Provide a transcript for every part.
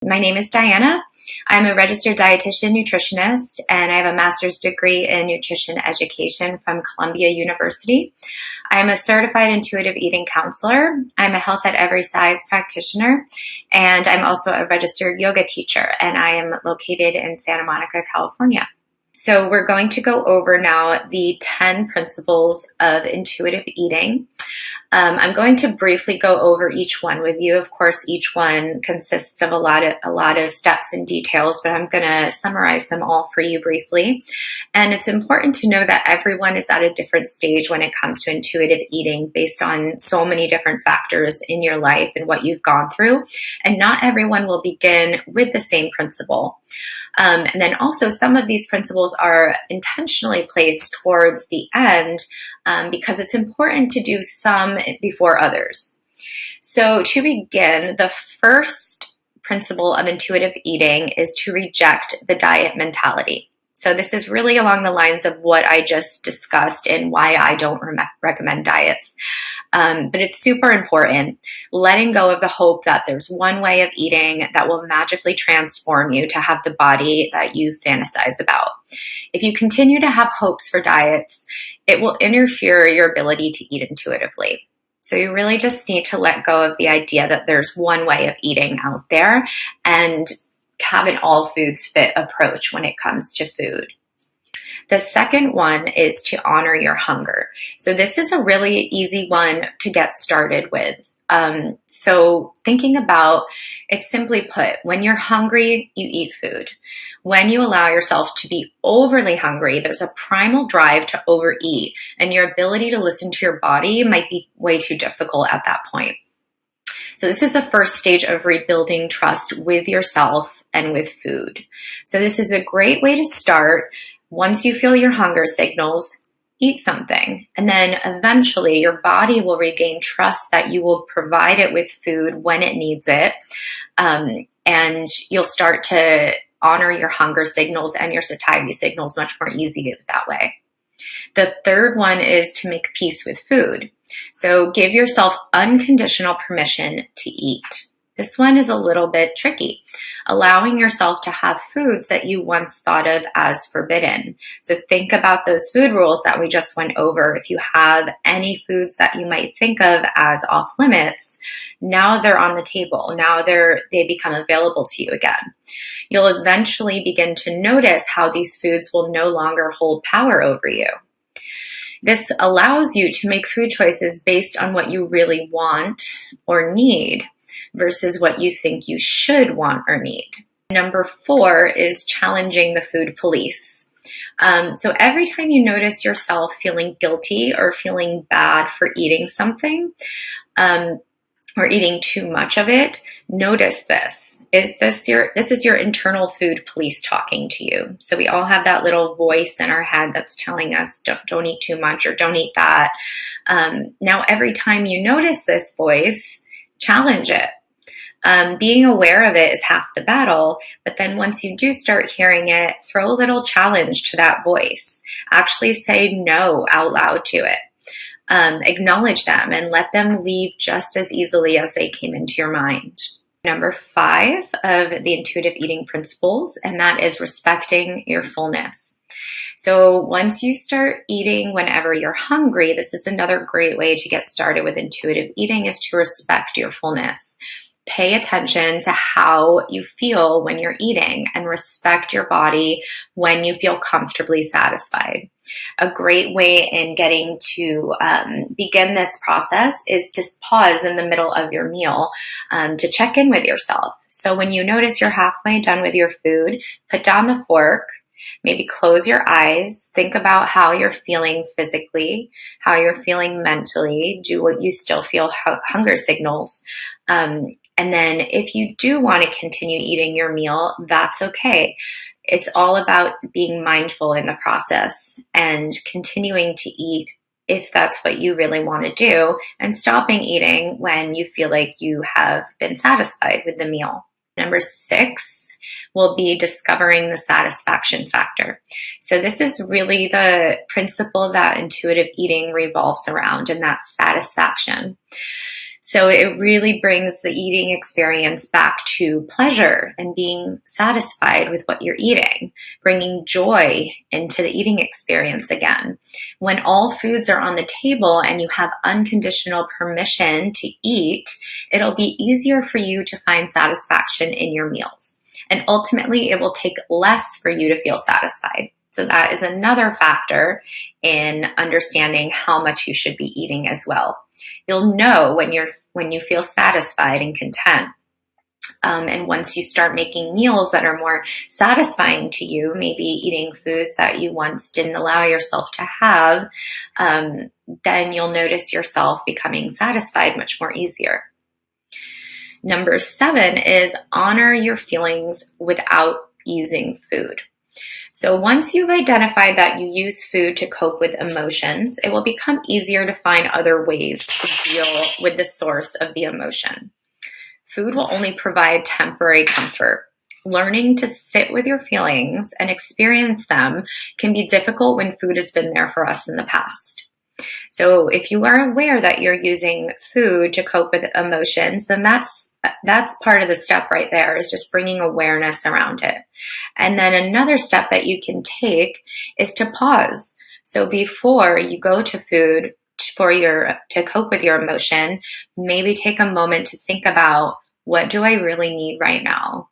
My name is Dianna. I'm a registered dietitian nutritionist, and I have a master's degree in nutrition education from Columbia University. I'm a certified intuitive eating counselor. I'm a health at every size practitioner, and I'm also a registered yoga teacher, and I am located in Santa Monica, California. So we're going to go over now the 10 principles of intuitive eating. I'm going to briefly go over each one with you. Of course, each one consists of a lot of steps and details, but I'm going to summarize them all for you briefly. And it's important to know that everyone is at a different stage when it comes to intuitive eating based on so many different factors in your life and what you've gone through. And not everyone will begin with the same principle. And then also some of these principles are intentionally placed towards the end because it's important to do some before others. So to begin, the first principle of intuitive eating is to reject the diet mentality. So this is really along the lines of what I just discussed and why I don't recommend diets. But it's super important, letting go of the hope that there's one way of eating that will magically transform you to have the body that you fantasize about. If you continue to have hopes for diets, it will interfere your ability to eat intuitively. So you really just need to let go of the idea that there's one way of eating out there and have an all foods fit approach when it comes to food. The second one is to honor your hunger. So this is a really easy one to get started with. So thinking about it, simply put, when you're hungry, you eat food. When you allow yourself to be overly hungry, there's a primal drive to overeat, and your ability to listen to your body might be way too difficult at that point. So this is the first stage of rebuilding trust with yourself and with food. So this is a great way to start. Once you feel your hunger signals, eat something. And then eventually your body will regain trust that you will provide it with food when it needs it. And you'll start to honor your hunger signals and your satiety signals much more easily that way. The third one is to make peace with food. So give yourself unconditional permission to eat. This one is a little bit tricky, allowing yourself to have foods that you once thought of as forbidden. So think about those food rules that we just went over. If you have any foods that you might think of as off limits, now they're on the table. Now they become available to you again. You'll eventually begin to notice how these foods will no longer hold power over you. This allows you to make food choices based on what you really want or need versus what you think you should want or need. Number 4 is challenging the food police. So every time you notice yourself feeling guilty or feeling bad for eating something, or eating too much of it, notice this. This is your internal food police talking to you. So we all have that little voice in our head that's telling us don't eat too much or don't eat that. Now, every time you notice this voice, challenge it. Being aware of it is half the battle, but then once you do start hearing it, throw a little challenge to that voice. Actually say no out loud to it. Acknowledge them and let them leave just as easily as they came into your mind. Number 5 of the intuitive eating principles, and that is respecting your fullness. So once you start eating whenever you're hungry, this is another great way to get started with intuitive eating, is to respect your fullness. Pay attention to how you feel when you're eating and respect your body when you feel comfortably satisfied. A great way in getting to begin this process is to pause in the middle of your meal to check in with yourself. So when you notice you're halfway done with your food, put down the fork, maybe close your eyes, think about how you're feeling physically, how you're feeling mentally. Do what you still feel hunger signals. And then if you do want to continue eating your meal, that's okay. It's all about being mindful in the process and continuing to eat if that's what you really want to do, and stopping eating when you feel like you have been satisfied with the meal. Number 6 will be discovering the satisfaction factor. So this is really the principle that intuitive eating revolves around, and that's satisfaction. So it really brings the eating experience back to pleasure and being satisfied with what you're eating, bringing joy into the eating experience again. When all foods are on the table and you have unconditional permission to eat, it'll be easier for you to find satisfaction in your meals. And ultimately, it will take less for you to feel satisfied. So that is another factor in understanding how much you should be eating as well. You'll know when you feel satisfied and content. And once you start making meals that are more satisfying to you, maybe eating foods that you once didn't allow yourself to have, then you'll notice yourself becoming satisfied much more easier. Number 7 is honor your feelings without using food. So once you've identified that you use food to cope with emotions, it will become easier to find other ways to deal with the source of the emotion. Food will only provide temporary comfort. Learning to sit with your feelings and experience them can be difficult when food has been there for us in the past. So if you are aware that you're using food to cope with emotions, then that's part of the step right there, is just bringing awareness around it. And then another step that you can take is to pause. So before you go to food to cope with your emotion, maybe take a moment to think about, what do I really need right now?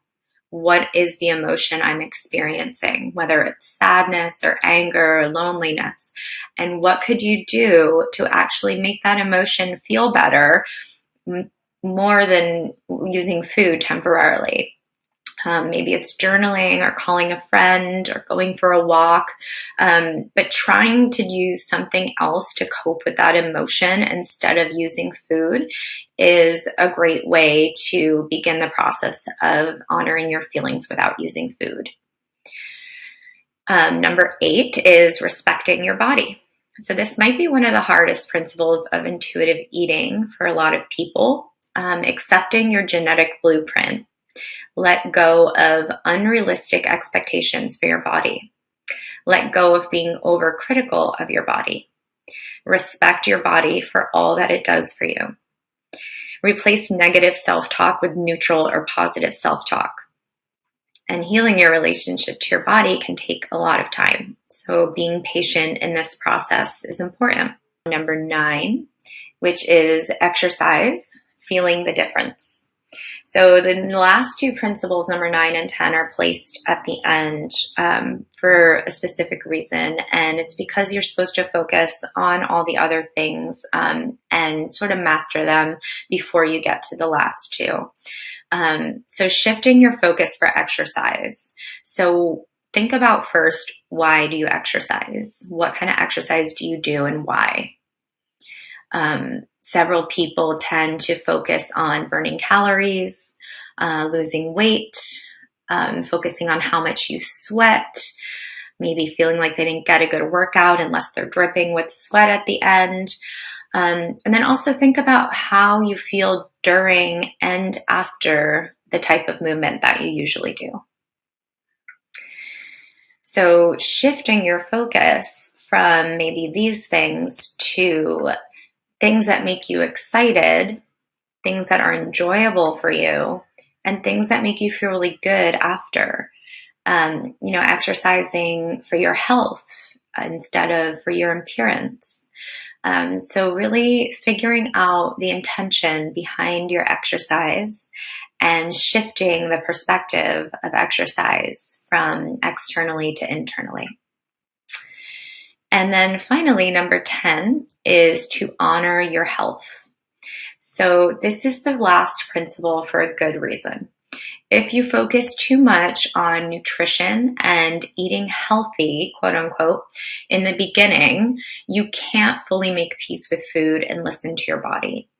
What is the emotion I'm experiencing, whether it's sadness or anger or loneliness? And what could you do to actually make that emotion feel better, more than using food temporarily? Maybe it's journaling or calling a friend or going for a walk, but trying to use something else to cope with that emotion instead of using food is a great way to begin the process of honoring your feelings without using food. Number 8 is respecting your body. So this might be one of the hardest principles of intuitive eating for a lot of people, accepting your genetic blueprint. Let go of unrealistic expectations for your body. Let go of being overcritical of your body. Respect your body for all that it does for you. Replace negative self-talk with neutral or positive self-talk. And healing your relationship to your body can take a lot of time. So being patient in this process is important. Number 9, which is exercise, feeling the difference. So the last 2 principles, number 9 and 10, are placed at the end for a specific reason. And it's because you're supposed to focus on all the other things and sort of master them before you get to the last 2. So shifting your focus for exercise. So think about first, why do you exercise? What kind of exercise do you do and why? Several people tend to focus on burning calories, losing weight, focusing on how much you sweat, maybe feeling like they didn't get a good workout unless they're dripping with sweat at the end. And then also think about how you feel during and after the type of movement that you usually do. So shifting your focus from maybe these things to things that make you excited, things that are enjoyable for you, and things that make you feel really good after. Exercising for your health instead of for your appearance. So really figuring out the intention behind your exercise and shifting the perspective of exercise from externally to internally. And then finally, number 10 is to honor your health. So this is the last principle for a good reason. If you focus too much on nutrition and eating healthy, quote unquote, in the beginning, you can't fully make peace with food and listen to your body.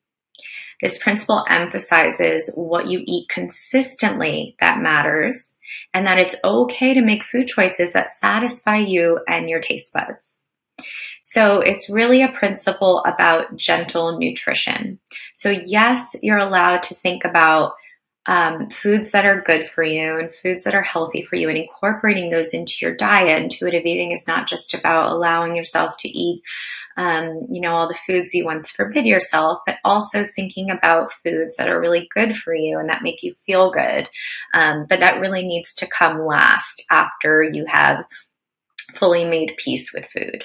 This principle emphasizes what you eat consistently that matters, and that it's okay to make food choices that satisfy you and your taste buds. So it's really a principle about gentle nutrition. So yes, you're allowed to think about foods that are good for you and foods that are healthy for you and incorporating those into your diet. Intuitive eating is not just about allowing yourself to eat all the foods you once forbid yourself, but also thinking about foods that are really good for you and that make you feel good. But that really needs to come last after you have fully made peace with food.